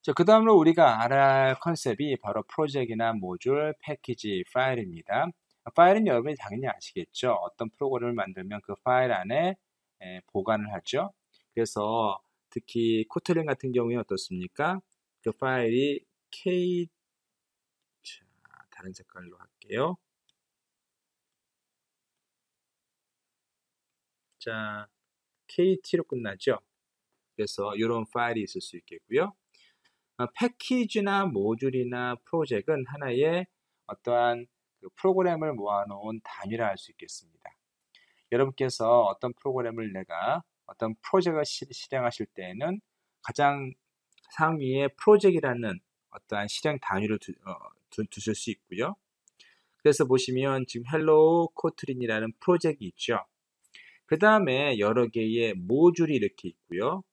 자, 그 다음으로 우리가 알아야 할 컨셉이 바로 프로젝트나 모듈, 패키지, 파일입니다. 파일은 여러분이 당연히 아시겠죠. 어떤 프로그램을 만들면 그 파일 안에 보관을 하죠. 그래서 특히 코틀린 같은 경우에 어떻습니까? 그 파일이 자, 다른 색깔로 할게요. 자, KT로 끝나죠. 그래서 이런 파일이 있을 수 있겠고요. 패키지나 모듈이나 프로젝트는 하나의 어떠한 그 프로그램을 모아놓은 단위라 할 수 있겠습니다. 여러분께서 어떤 프로그램을 내가 어떤 프로젝트를 실행하실 때에는 가장 상위에 프로젝트라는 어떠한 실행 단위를 두실 수 있고요. 그래서 보시면 지금 헬로우 코트린이라는 프로젝트 있죠. 그 다음에 여러 개의 모듈이 이렇게 있고요.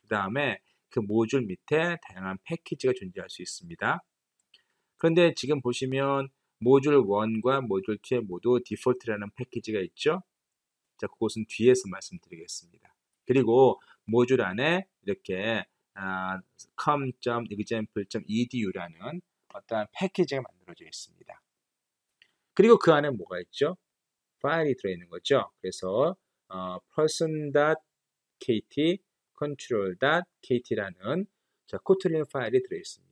그 다음에 그 모듈 밑에 다양한 패키지가 존재할 수 있습니다. 그런데 지금 보시면 모듈 1과 모듈 2에 모두 디폴트라는 패키지가 있죠. 자, 그것은 뒤에서 말씀드리겠습니다. 그리고 모듈 안에 이렇게 com.example.edu라는 어떠한 패키지가 만들어져 있습니다. 그리고 그 안에 뭐가 있죠? 파일이 들어있는 거죠. 그래서 person.kt, control.kt라는 코틀린 파일이 들어있습니다.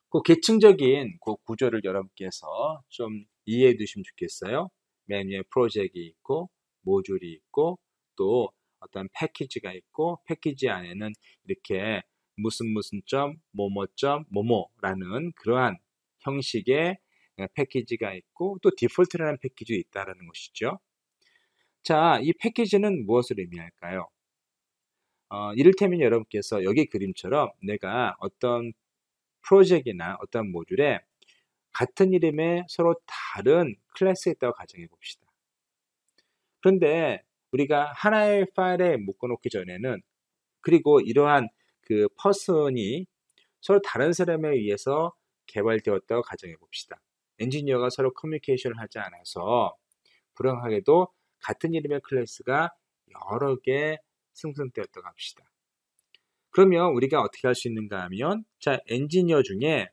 그 계층적인 그 구조를 여러분께서 좀 이해해 두시면 좋겠어요. 맨 위에 프로젝트 있고, 모듈이 있고, 또 어떤 패키지가 있고, 패키지 안에는 이렇게 무슨 점, 뭐뭐라는 그러한 형식의 패키지가 있고, 또 디폴트라는 패키지가 있다는 것이죠. 자, 이 패키지는 무엇을 의미할까요? 이를테면 여러분께서 여기 그림처럼 내가 어떤 프로젝트나 어떤 모듈에 같은 이름의 서로 다른 클래스가 있다고 가정해 봅시다. 그런데 우리가 하나의 파일에 묶어놓기 전에는 그리고 이러한 그 퍼슨이 서로 다른 사람에 의해서 개발되었다고 가정해 봅시다. 엔지니어가 서로 커뮤니케이션을 하지 않아서 불행하게도 같은 이름의 클래스가 여러 개 생성되었다고 합시다. 그러면 우리가 어떻게 할 수 있는가 하면 자, 엔지니어 중에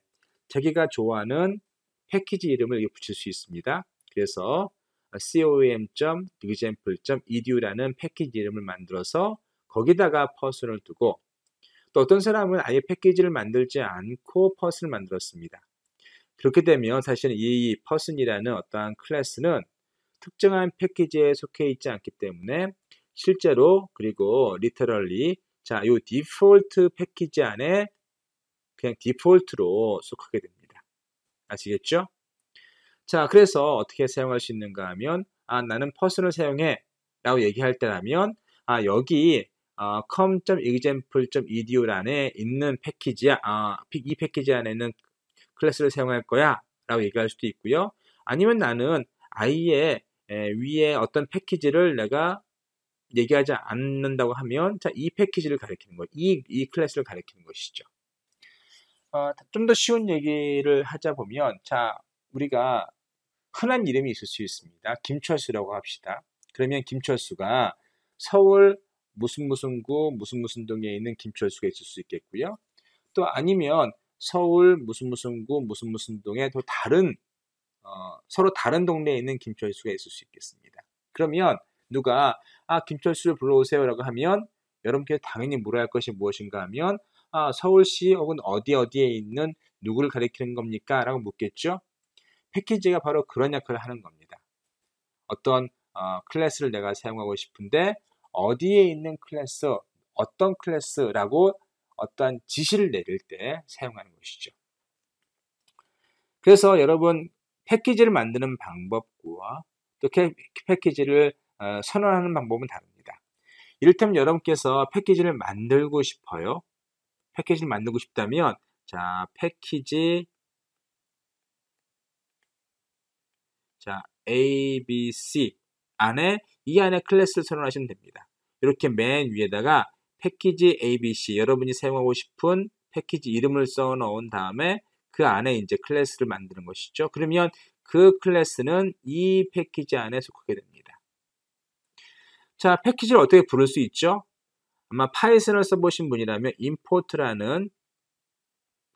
자기가 좋아하는 패키지 이름을 붙일 수 있습니다. 그래서 com.example.edu라는 패키지 이름을 만들어서 거기다가 퍼슨을 두고 또 어떤 사람은 아예 패키지를 만들지 않고 퍼슨을 만들었습니다. 그렇게 되면 사실은 이 퍼슨이라는 어떠한 클래스는 특정한 패키지에 속해 있지 않기 때문에 실제로 그리고 literally 자, 이 디폴트 패키지 안에 그냥 디폴트로 속하게 됩니다. 아시겠죠? 자, 그래서 어떻게 사용할 수 있는가 하면 나는 퍼슨을 사용해 라고 얘기할 때라면 여기 com.example.edu란에 있는 패키지야. 이 패키지 안에 있는 클래스를 사용할 거야 라고 얘기할 수도 있고요. 아니면 나는 아예 위에 어떤 패키지를 내가 얘기하지 않는다고 하면 자, 이 패키지를 가리키는 거, 이 클래스를 가리키는 것이죠. 좀 더 쉬운 얘기를 하자 보면 자, 우리가 흔한 이름이 있을 수 있습니다. 김철수라고 합시다. 그러면 김철수가 서울 무슨 구 무슨 동에 있는 김철수가 있을 수 있겠고요. 또 아니면 서울 무슨 구 무슨 동에 또 다른 서로 다른 동네에 있는 김철수가 있을 수 있겠습니다. 그러면 누가 김철수를 불러오세요 라고 하면 여러분께 당연히 물어야 할 것이 무엇인가 하면 서울시 혹은 어디에 있는 누구를 가리키는 겁니까? 라고 묻겠죠. 패키지가 바로 그런 역할을 하는 겁니다. 어떤 클래스를 내가 사용하고 싶은데 어디에 있는 클래스, 어떤 클래스라고 어떤 지시를 내릴 때 사용하는 것이죠. 그래서 여러분 패키지를 만드는 방법과 또 패키지를 선언하는 방법은 다릅니다. 이를테면 여러분께서 패키지를 만들고 싶어요. 패키지를 만들고 싶다면 자, 패키지 자, ABC 안에 이 안에 클래스를 선언하시면 됩니다. 이렇게 맨 위에다가 패키지 ABC 여러분이 사용하고 싶은 패키지 이름을 써 넣은 다음에 그 안에 이제 클래스를 만드는 것이죠. 그러면 그 클래스는 이 패키지 안에 속하게 됩니다. 자, 패키지를 어떻게 부를 수 있죠? 아마 파이썬을 써보신 분이라면 import라는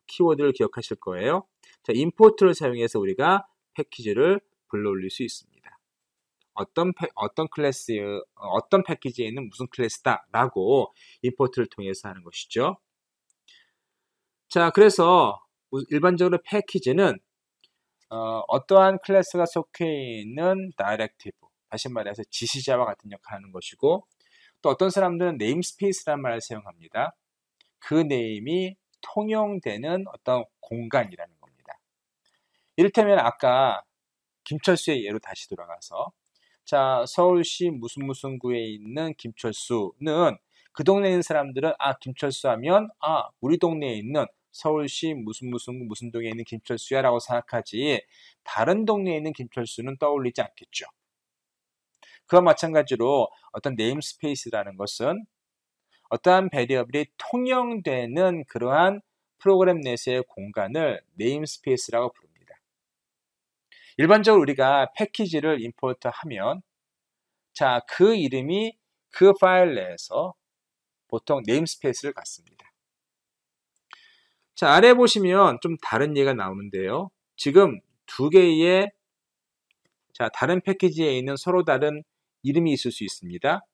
키워드를 기억하실 거예요. 자, import를 사용해서 우리가 패키지를 불러올릴 수 있습니다. 어떤 패키지에 있는 무슨 클래스다라고 import를 통해서 하는 것이죠. 자, 그래서 일반적으로 패키지는 어떠한 클래스가 속해 있는 다이렉티브, 다시 말해서 지시자와 같은 역할을 하는 것이고, 또 어떤 사람들은 네임스페이스라는 말을 사용합니다. 그 네임이 통용되는 어떤 공간이라는 겁니다. 이를테면 아까 김철수의 예로 다시 돌아가서, 자, 서울시 무슨 구에 있는 김철수는 그 동네에 있는 사람들은 김철수 하면 우리 동네에 있는 서울시 무슨 동에 있는 김철수야 라고 생각하지, 다른 동네에 있는 김철수는 떠올리지 않겠죠. 그와 마찬가지로 어떤 네임스페이스라는 것은 어떠한 베리어블이 통용되는 그러한 프로그램 내에서의 공간을 네임스페이스라고 부릅니다. 일반적으로 우리가 패키지를 임포트하면 자, 그 이름이 그 파일 내에서 보통 네임스페이스를 갖습니다. 자, 아래 보시면 좀 다른 예가 나오는데요. 지금 두 개의 다른 패키지에 있는 서로 다른 이름이 있을 수 있습니다.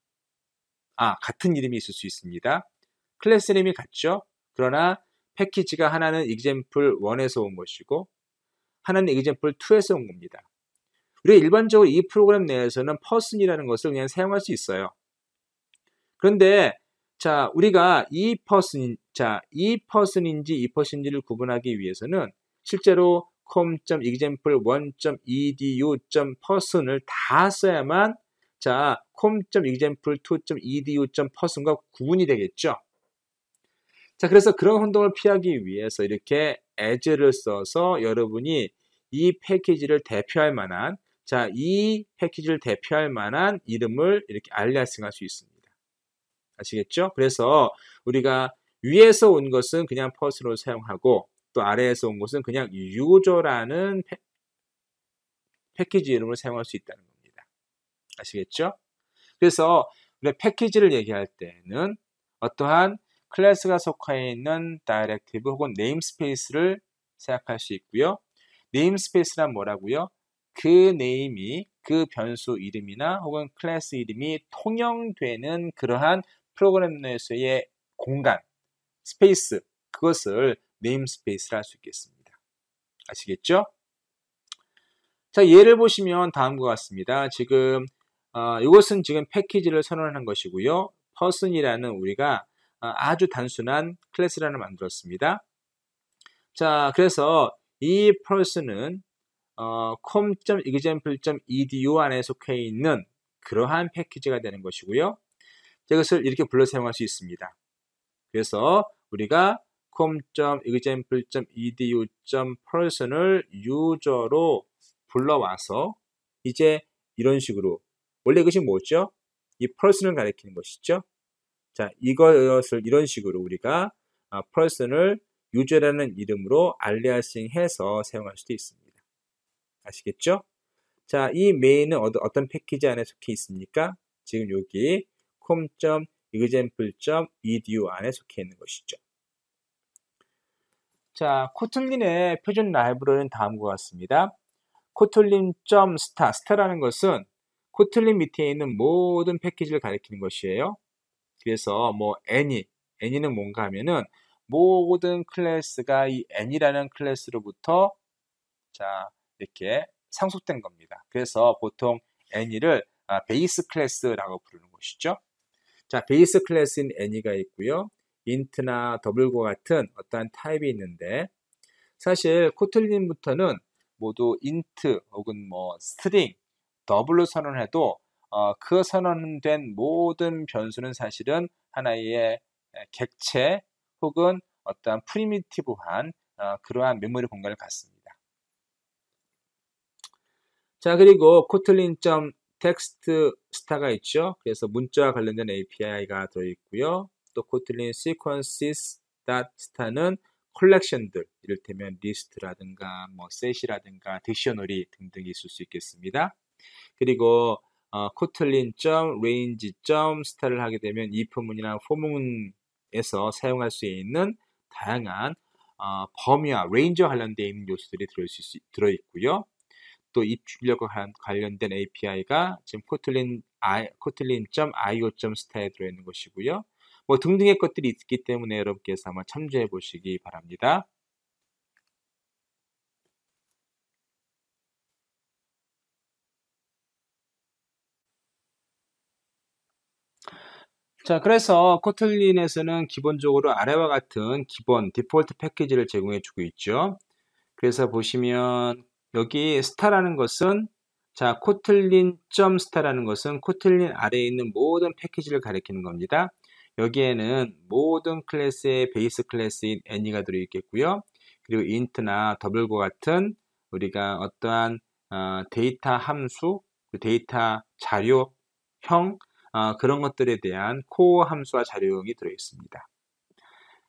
같은 이름이 있을 수 있습니다. 클래스 이름이 같죠? 그러나 패키지가 하나는 example 1에서 온 것이고 하나는 example 2에서 온 겁니다. 우리가 일반적으로 이 프로그램 내에서는 person이라는 것을 그냥 사용할 수 있어요. 그런데 자, 우리가 이 person인지를 구분하기 위해서는 실제로 com.example1.edu.person을 다 써야만 자, com.example2.edu.person과 구분이 되겠죠. 자, 그래서 그런 혼동을 피하기 위해서 이렇게 as를 써서 여러분이 이 패키지를 대표할 만한 이 패키지를 대표할 만한 이름을 이렇게 알리아싱할 수 있습니다. 아시겠죠? 그래서 우리가 위에서 온 것은 그냥 person을 사용하고 또 아래에서 온 것은 그냥 user라는 패키지 이름을 사용할 수 있다는 겁니다. 아시겠죠? 그래서 우리가 패키지를 얘기할 때는 어떠한 클래스가 속해 있는 다이렉티브 혹은 네임스페이스를 생각할 수 있고요. 네임스페이스란 뭐라고요? 그 네임이 그 변수 이름이나 혹은 클래스 이름이 통용되는 그러한 프로그램 내에서의 공간, 스페이스, 그것을 네임스페이스라 할 수 있겠습니다. 아시겠죠? 자, 예를 보시면 다음과 같습니다. 지금 이것은 지금 패키지를 선언한 것이고요. person이라는 우리가 아주 단순한 클래스를 만들었습니다. 자, 그래서 이 person은 com.example.edu 안에 속해 있는 그러한 패키지가 되는 것이고요. 이것을 이렇게 불러 사용할 수 있습니다. 그래서 우리가 com.example.edu.person을 유저로 불러와서 이제 이런 식으로 원래 이것이 뭐죠? 이 person을 가리키는 것이죠. 자, 이것을 이런 식으로 우리가 person을 유저라는 이름으로 알리아싱해서 사용할 수도 있습니다. 아시겠죠? 자, 이 메인은 어떤 패키지 안에 속해 있습니까? 지금 여기 com.example.edu 안에 속해 있는 것이죠. 자, 코틀린의 표준 라이브러리는 다음과 같습니다. kotlin.star, star라는 것은 코틀린 밑에 있는 모든 패키지를 가리키는 것이에요. 그래서 뭐 any는 뭔가 하면은 모든 클래스가 이 any라는 클래스로부터 자, 이렇게 상속된 겁니다. 그래서 보통 any를 베이스 클래스라고 부르는 것이죠. 자, 베이스 클래스인 any가 있고요. int나 double과 같은 어떠한 타입이 있는데 사실 코틀린부터는 모두 int 혹은 뭐 string, double로 선언해도 그 선언된 모든 변수는 사실은 하나의 객체 혹은 어떠한 프리미티브한 그러한 메모리 공간을 갖습니다. 자, 그리고 kotlin.textStar가 있죠. 그래서 문자와 관련된 API가 들어있고요. 또 kotlin sequences.star는 컬렉션들, 이를테면 리스트라든가 뭐 셋이라든가 딕셔너리 등등이 있을 수 있겠습니다. 그리고 kotlin.range.star를 하게 되면 if문이나 for문에서 사용할 수 있는 다양한 범위와 range와 관련되어 있는 요소들이 들어있고요. 또 입출력과 관련된 API가 지금 kotlin.io.star에 들어있는 것이고요. 뭐 등등의 것들이 있기 때문에 여러분께서 한번 참조해 보시기 바랍니다. 자, 그래서 코틀린에서는 기본적으로 아래와 같은 기본 디폴트 패키지를 제공해 주고 있죠. 그래서 보시면 여기 스타라는 것은 자, kotlin.star라는 것은 코틀린 아래에 있는 모든 패키지를 가리키는 겁니다. 여기에는 모든 클래스의 베이스 클래스인 any가 들어있겠고요. 그리고 int나 double과 같은 우리가 어떠한 데이터 함수, 데이터 자료형 그런 것들에 대한 코어 함수와 자료형이 들어있습니다.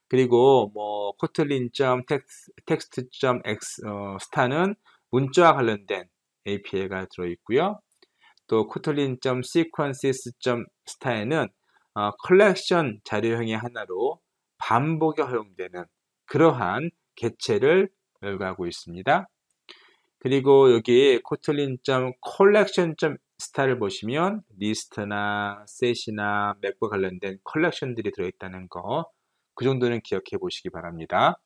그리고 뭐 kotlin.text.star는 문자와 관련된 API가 들어있고요. 또 kotlin.sequences.star에는 컬렉션 자료형의 하나로 반복이 허용되는 그러한 개체를 열거하고 있습니다. 그리고 여기 kotlin.collection.star를 보시면 리스트나 셋이나 맵과 관련된 컬렉션들이 들어있다는 거, 그 정도는 기억해 보시기 바랍니다.